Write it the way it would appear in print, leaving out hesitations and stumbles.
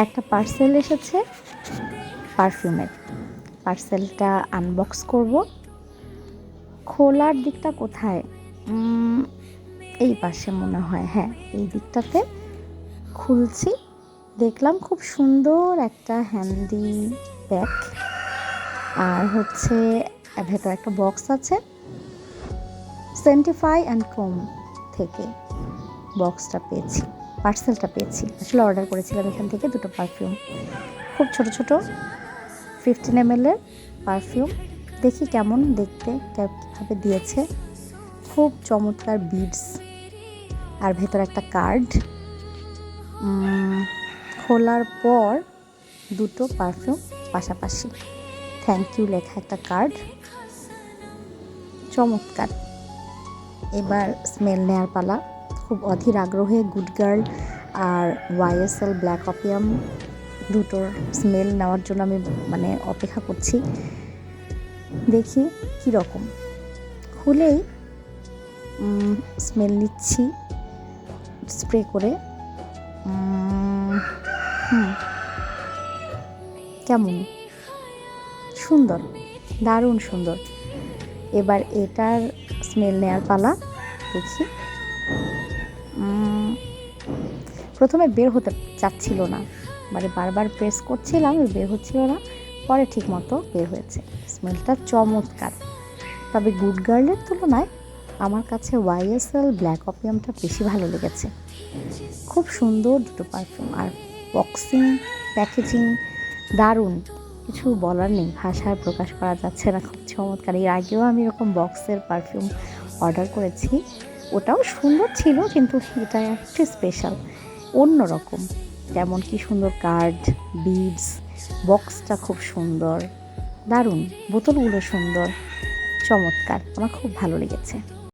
একটা পার্সেল এসেছে পারফিউমের। পার্সেলটা আনবক্স করব। খোলার দিকটা কোথায়? এই পাশে মনে হয়, হ্যাঁ এই দিকটাতে খুলছি। দেখলাম খুব সুন্দর একটা হ্যান্ডি ব্যাগ, আর হচ্ছে ভেতর একটা বক্স আছে। সেন্টিফাই অ্যান্ড কোম থেকে বক্সটা পেয়েছি, পার্সেলটা পেয়েছি। আসলে অর্ডার করেছিলাম এখান থেকে দুটো পারফিউম, খুব ছোট ছোট 15 ml পারফিউম। দেখি কেমন দেখতে, কীভাবে দিয়েছে। খুব চমৎকার বিডস, আর ভেতর একটা কার্ড। খোলার পর দুটো পারফিউম পাশাপাশি, থ্যাংক ইউ লেখা একটা কার্ড। চমৎকার। এবার স্মেল নেয়ার পালা। খুব অধীর আগ্রহে গুড গার্ল আর ওয়াইএসএল ব্ল্যাক অপিয়াম দুটোর স্মেল নেওয়ার জন্য আমি অপেক্ষা করছি। দেখি কী রকম। খুলেই স্মেল নিচ্ছি স্প্রে করে। কেমন সুন্দর, দারুণ সুন্দর। এবার এটার স্মেল নেয়ার পালা। দেখি। প্রথমে বের হতে চাচ্ছিল না, বারবার প্রেস করছিলাম, বের হচ্ছিল না। পরে ঠিক মতো বের হয়েছে। স্মেলটা চমৎকার। তবে গুড গার্লের তুলনায় আমার কাছে ওয়াইএসএল ব্ল্যাক অপিয়ামটা বেশি ভালো লেগেছে। খুব সুন্দর দুটো পারফিউম, আর বক্সিং প্যাকেজিং দারুণ, কিছু বলার নেই, ভাষায় প্রকাশ করা যাচ্ছে না। খুব চমৎকার। এর আগেও আমি এরকম বক্সের পারফিউম অর্ডার করেছি, ওটাও সুন্দর ছিল, কিন্তু এটা একটু স্পেশাল, অন্য রকম। যেমন কি সুন্দর কার্ড, বিডস, বক্সটা খুব সুন্দর, দারুণ, বোতলগুলো সুন্দর, চমৎকার। আমার খুব ভালো লেগেছে।